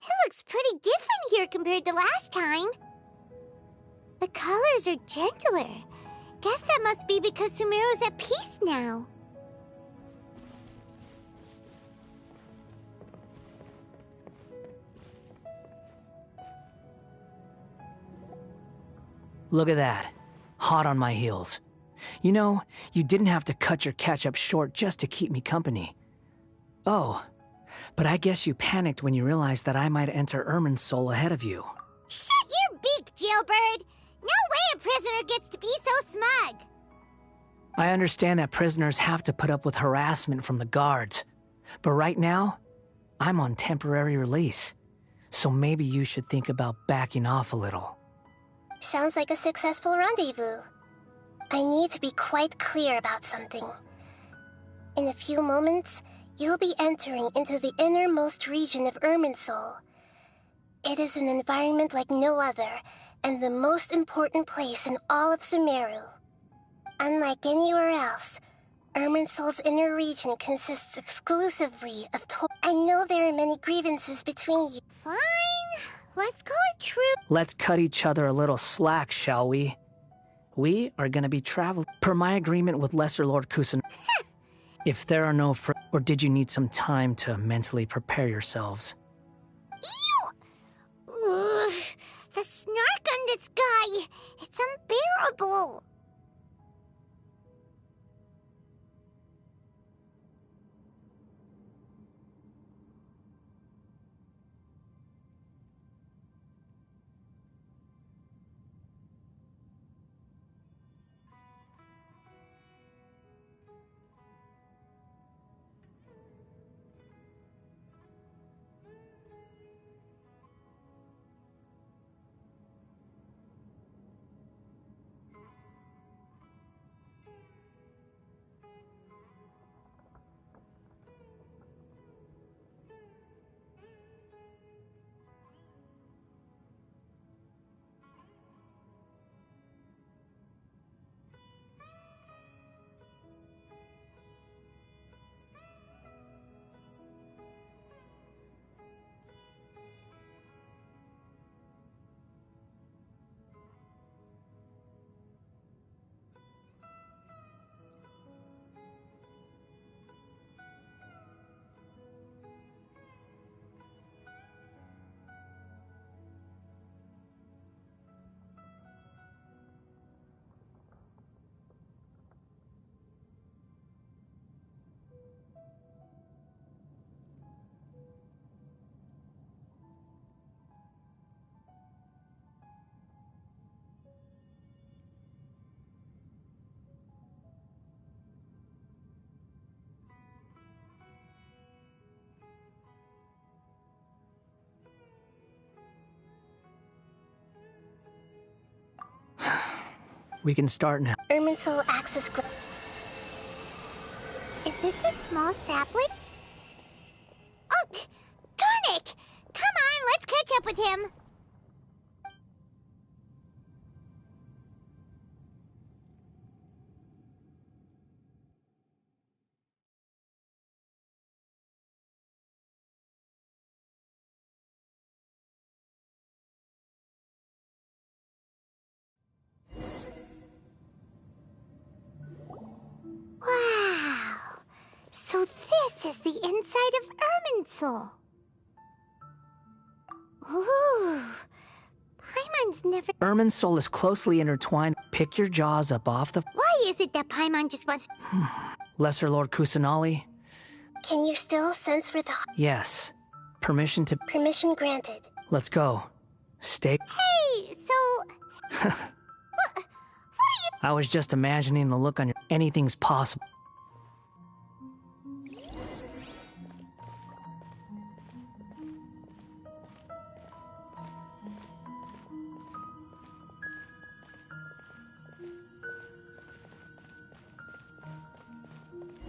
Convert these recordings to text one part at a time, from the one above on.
It looks pretty different here compared to last time. The colors are gentler. Guess that must be because Sumeru's at peace now. Look at that. Hot on my heels. You know, you didn't have to cut your catch-up short just to keep me company. Oh, but I guess you panicked when you realized that I might enter Irmin's soul ahead of you. Shut your beak, Jailbird! No way a prisoner gets to be so smug! I understand that prisoners have to put up with harassment from the guards, but right now, I'm on temporary release, so maybe you should think about backing off a little. Sounds like a successful rendezvous. I need to be quite clear about something. In a few moments, you'll be entering into the innermost region of Irminsul. It is an environment like no other, and the most important place in all of Sumeru. Unlike anywhere else, Irminsul's inner region consists exclusively of I know there are many grievances between you. Fine. Let's call it true. Let's cut each other a little slack, shall we? We are gonna be traveling per my agreement with Lesser Lord Kusan. If there are no or did you need some time to mentally prepare yourselves? Ew! Ugh, the snark on this guy! It's unbearable! We can start now. Irminsul access. Is this a small sapling? Oh, darn it! Come on, let's catch up with him. Wow! So this is the inside of Irminsul. Ooh. Paimon's never... Irminsul is closely intertwined. Pick your jaws up off the... Why is it that Paimon just wants... Lesser Lord Kusanali? Can you still sense where the... Yes. Permission to... Permission granted. Let's go. Stay... Hey, so... what are you... I was just imagining the look on your... Anything's possible.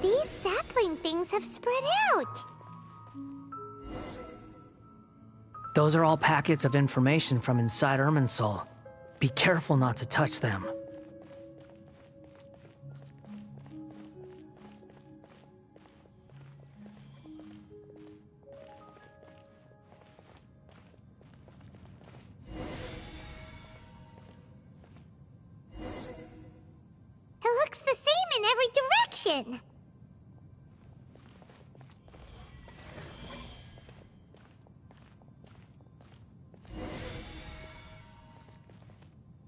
These sapling things have spread out. Those are all packets of information from inside Irminsul. Be careful not to touch them. every direction.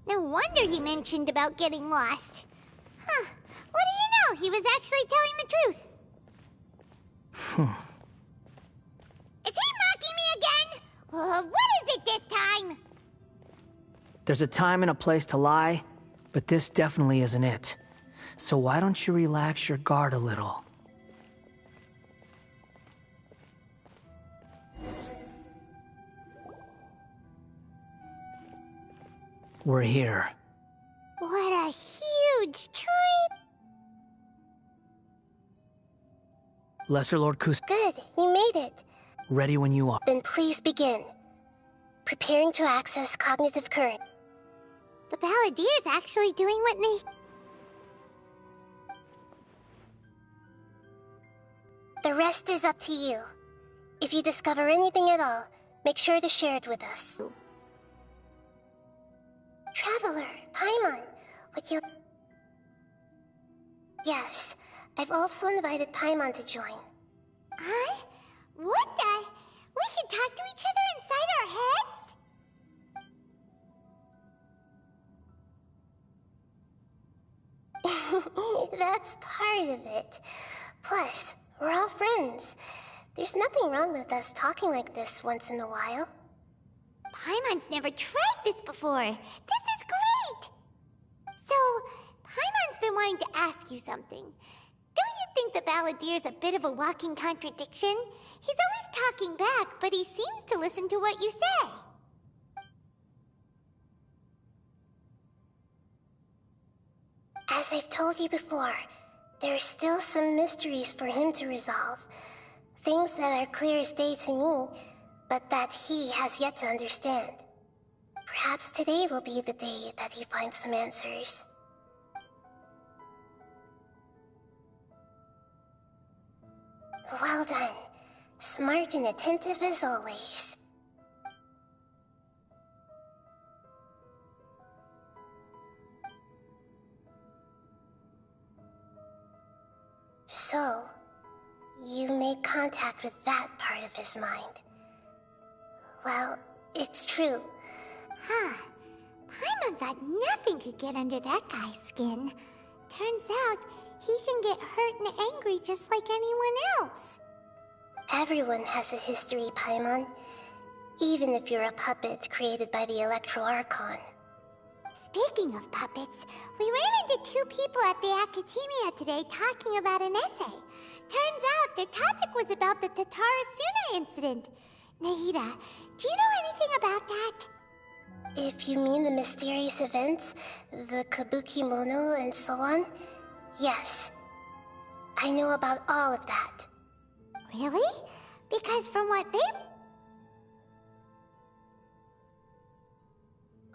No wonder he mentioned about getting lost. Huh. What do you know? He was actually telling the truth. Is he mocking me again? What is it this time? There's a time and a place to lie, but this definitely isn't it. So why don't you relax your guard a little? We're here. What a huge treat! Lesser Lord Kus, Good, you made it. ready when you are. Then please begin. Preparing to access cognitive current. The Balladeer's actually doing what they... The rest is up to you. If you discover anything at all, make sure to share it with us. Traveler, Paimon, would you... Yes, I've also invited Paimon to join. Huh? What the? We can talk to each other inside our heads? That's part of it. Plus, we're all friends. There's nothing wrong with us talking like this once in a while. Paimon's never tried this before. This is great! So, Paimon's been wanting to ask you something. Don't you think the Balladeer's a bit of a walking contradiction? He's always talking back, but he seems to listen to what you say. As I've told you before, there are still some mysteries for him to resolve. Things that are clear as day to me, but that he has yet to understand. Perhaps today will be the day that he finds some answers. Well done. Smart and attentive as always. So, you made contact with that part of his mind. Well, it's true. Huh. Paimon thought nothing could get under that guy's skin. Turns out, he can get hurt and angry just like anyone else. Everyone has a history, Paimon. Even if you're a puppet created by the Archon. Speaking of puppets, we ran into two people at the Academia today talking about an essay. Turns out their topic was about the Tatarasuna incident. Nahida, do you know anything about that? If you mean the mysterious events, the Kabukimono and so on, yes. I know about all of that. Really? Because from what they...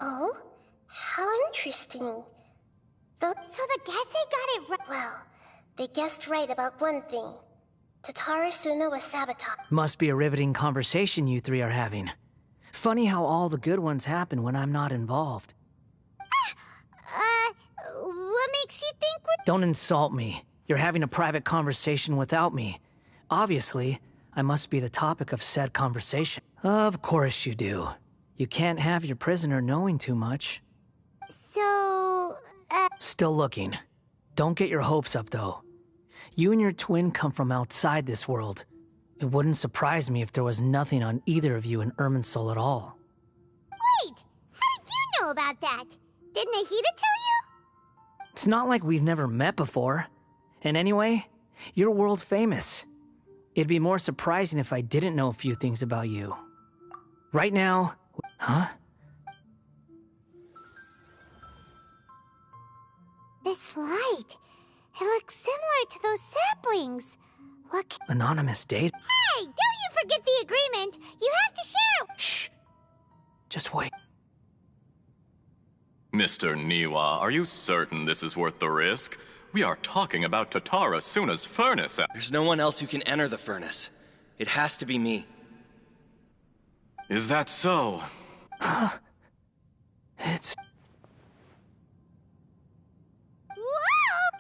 Oh? How interesting. So the Genshin got it right. Well, they guessed right about one thing. Tatarasuna was sabotaged. Must be a riveting conversation you three are having. Funny how all the good ones happen when I'm not involved. What makes you think we're... Don't insult me. You're having a private conversation without me. Obviously, I must be the topic of said conversation. Of course you do. You can't have your prisoner knowing too much. So, Still looking. Don't get your hopes up, though. You and your twin come from outside this world. It wouldn't surprise me if there was nothing on either of you in Irminsul at all. Wait! How did you know about that? Did Nahida tell you? It's not like we've never met before. And anyway, you're world famous. It'd be more surprising if I didn't know a few things about you. Right now... Huh? This light. It looks similar to those saplings. What Anonymous date? Hey, don't you forget the agreement. You have to share it. Shh. Just wait. Mr. Niwa, are you certain this is worth the risk? We are talking about Tatarasuna's furnace. There's no one else who can enter the furnace. It has to be me. Is that so? It's... Whoa!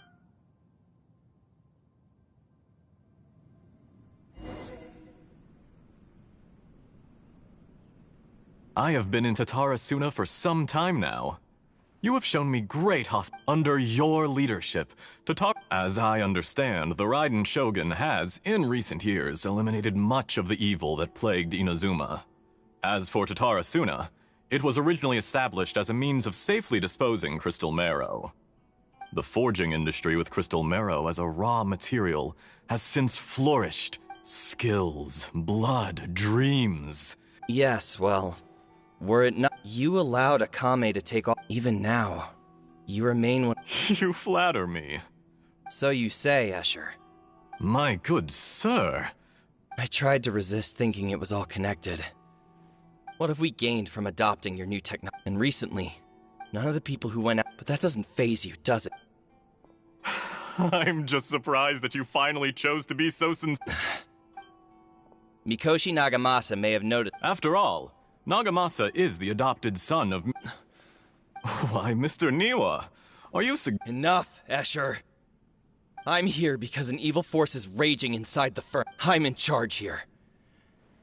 I have been in Tatarasuna for some time now. You have shown me great under your leadership. As I understand, the Raiden Shogun has, in recent years, eliminated much of the evil that plagued Inazuma. As for Tatarasuna, it was originally established as a means of safely disposing crystal marrow. The forging industry with crystal marrow as a raw material has since flourished. Skills, blood, dreams. Yes, well, were it not you allowed Akame to take all. Even now, you remain one. You flatter me. So you say, Escher. My good sir. I tried to resist thinking it was all connected. What have we gained from adopting your new technology? And recently, none of the people who went out. But that doesn't faze you, does it? I'm just surprised that you finally chose to be so sincere. Mikoshi Nagamasa may have noticed. After all, Nagamasa is the adopted son of... Why, Mr. Niwa, are you Enough, Escher. I'm here because an evil force is raging inside the firm. I'm in charge here.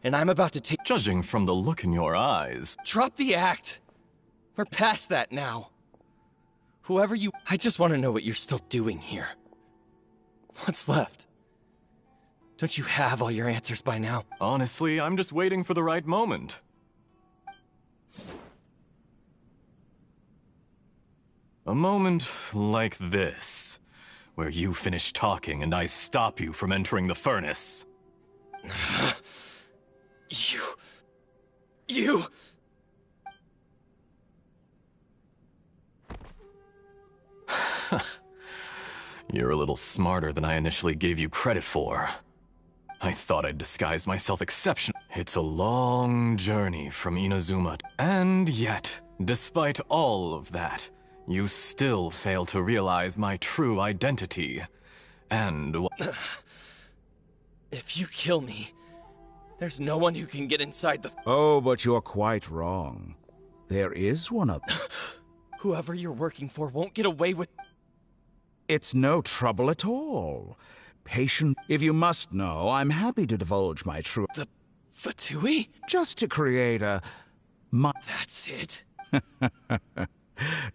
And I'm about to take... Judging from the look in your eyes... Drop the act! We're past that now. Whoever you... I just want to know what you're still doing here. What's left? Don't you have all your answers by now? Honestly, I'm just waiting for the right moment. A moment like this, where you finish talking and I stop you from entering the furnace. You... You're a little smarter than I initially gave you credit for. I thought I'd disguise myself exceptionally. It's a long journey from Inazuma, and yet, despite all of that, you still fail to realize my true identity. And... If you kill me, there's no one who can get inside the... Oh, but you're quite wrong. There is one of... Whoever you're working for won't get away with... It's no trouble at all. Patient. If you must know, I'm happy to divulge my true... The... Fatui? Just to create a... That's it?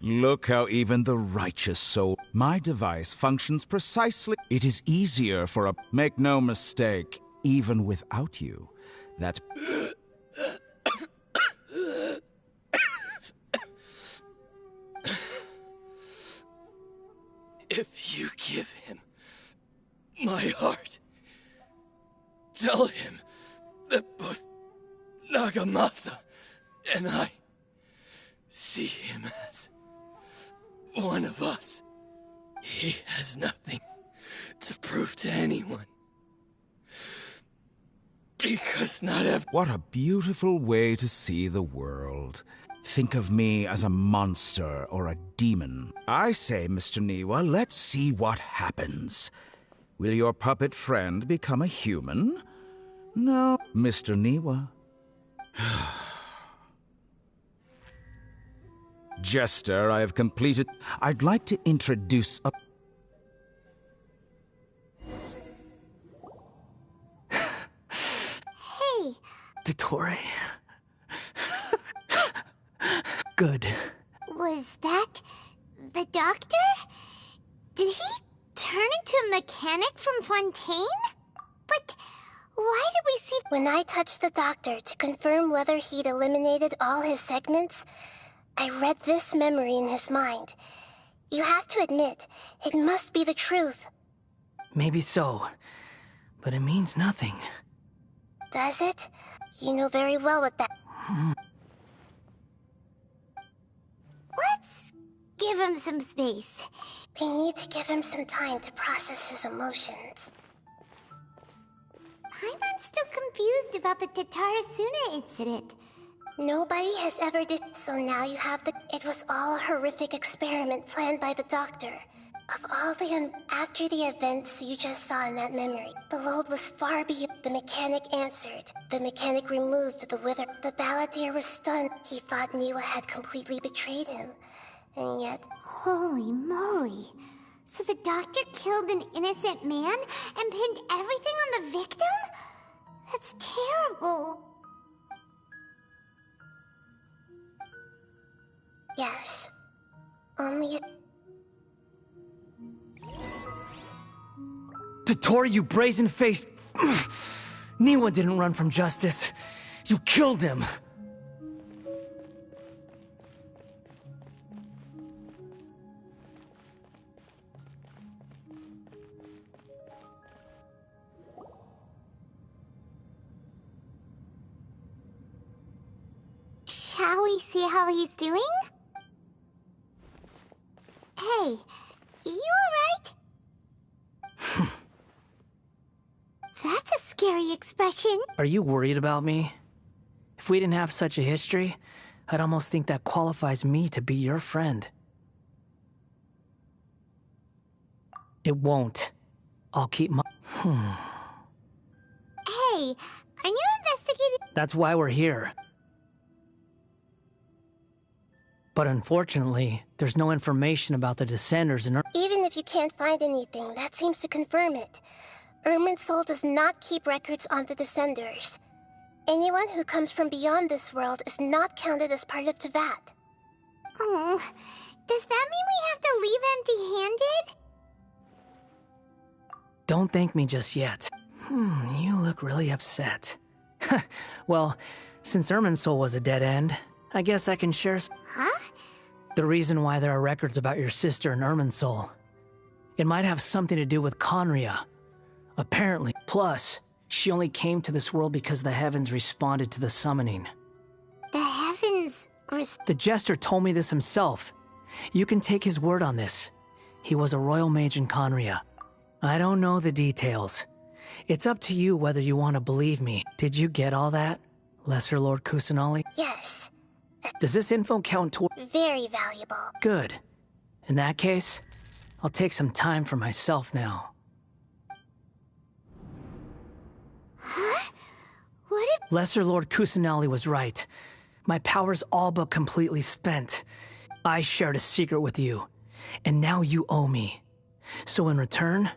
Look how even the righteous soul... My device functions precisely... It is easier for a... Make no mistake, even without you, that... If you give him my heart, tell him that both Nagamasa and I see him as one of us. He has nothing to prove to anyone. Because not every... What a beautiful way to see the world. Think of me as a monster or a demon. I say, Mr. Niwa, let's see what happens. Will your puppet friend become a human? No, Mr. Niwa. Jester, I have completed... I'd like to introduce a... Hey! Dottore. Good. Was that the doctor? Did he turn into a mechanic from Fontaine? But why did we see... When I touched the doctor to confirm whether he'd eliminated all his segments, I read this memory in his mind. You have to admit, it must be the truth. Maybe so, but it means nothing. Does it? You know very well what that... Let's give him some space. We need to give him some time to process his emotions. Paimon's still confused about the Tatarasuna incident. Nobody has ever did, so now you have the... It was all a horrific experiment planned by the doctor. Of all the after the events you just saw in that memory, the load was far beyond... The mechanic answered. The mechanic removed the wither. The balladeer was stunned. He thought Niwa had completely betrayed him. And yet... Holy moly. So the doctor killed an innocent man and pinned everything on the victim? That's terrible. Yes. Only it... Totori, you brazen-faced... Niwa didn't run from justice. You killed him. Shall we see how he's doing? Hey, you alright? That's a scary expression. Are you worried about me? If we didn't have such a history, I'd almost think that qualifies me to be your friend. It won't. I'll keep my... Hey, are you investigating? That's why we're here. But unfortunately, there's no information about the Descenders in Even if you can't find anything, that seems to confirm it. Irminsul does not keep records on the Descenders. Anyone who comes from beyond this world is not counted as part of Teyvat. Oh, does that mean we have to leave empty-handed? Don't thank me just yet. You look really upset. Well, since Irminsul was a dead end, I guess I can share Huh? the reason why there are records about your sister in Irminsul. It might have something to do with Conria. Apparently. Plus, she only came to this world because the heavens responded to the summoning. The heavens... The Jester told me this himself. You can take his word on this. He was a royal mage in Conria. I don't know the details. It's up to you whether you want to believe me. Did you get all that, Lesser Lord Kusanali? Yes. Does this info count toward... Very valuable. Good. In that case, I'll take some time for myself now. Huh? What if... Lesser Lord Kusanali was right. My power's all but completely spent. I shared a secret with you, and now you owe me. So in return,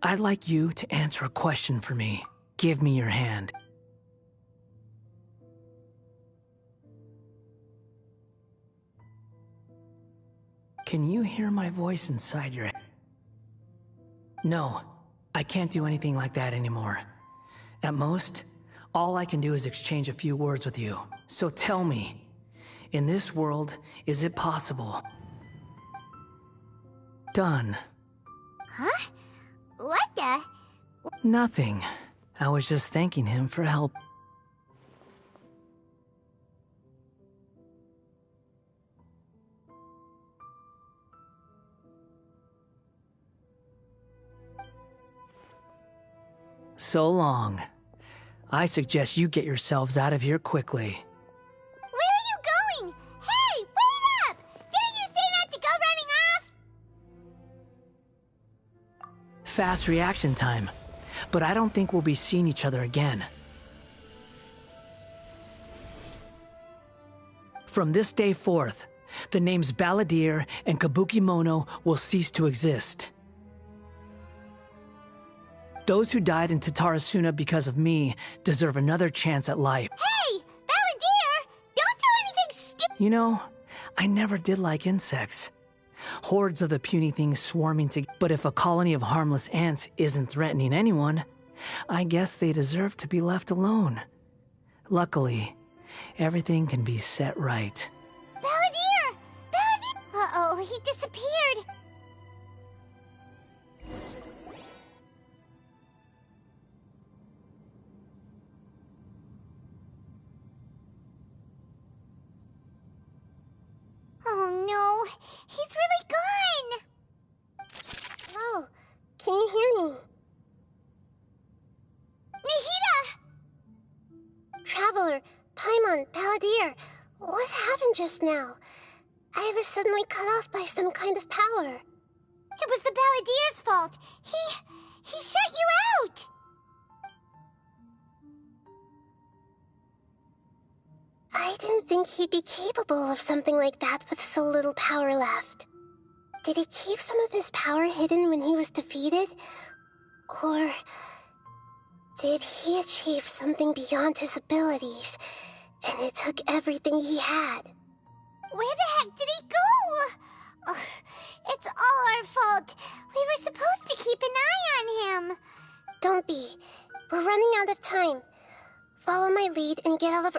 I'd like you to answer a question for me. Give me your hand. Can you hear my voice inside your head? No, I can't do anything like that anymore. At most, all I can do is exchange a few words with you. So tell me, in this world, is it possible? Done. Huh? What the... Nothing. I was just thanking him for help. So long. I suggest you get yourselves out of here quickly. Where are you going? Hey, wait up! Didn't you say not to go running off? Fast reaction time. But I don't think we'll be seeing each other again. From this day forth, the names Balladeer and Kabukimono will cease to exist. Those who died in Tatarasuna because of me deserve another chance at life. Hey, Balladeer! Don't do anything stupid! You know, I never did like insects. Hordes of the puny things swarming together. But if a colony of harmless ants isn't threatening anyone, I guess they deserve to be left alone. Luckily, everything can be set right. Balladeer! Balladeer! Uh-oh, he disappeared! Oh no, he's really gone! Oh, can you hear me? Nihida! Traveler, Paimon, Balladeer, what happened just now? I was suddenly cut off by some kind of power. It was the Balladeer's fault. He shut you out! I didn't think he'd be capable of something like that with so little power left. Did he keep some of his power hidden when he was defeated? Or did he achieve something beyond his abilities, and it took everything he had? Where the heck did he go? Ugh, it's all our fault. We were supposed to keep an eye on him. Don't be. We're running out of time. Follow my lead and get out of...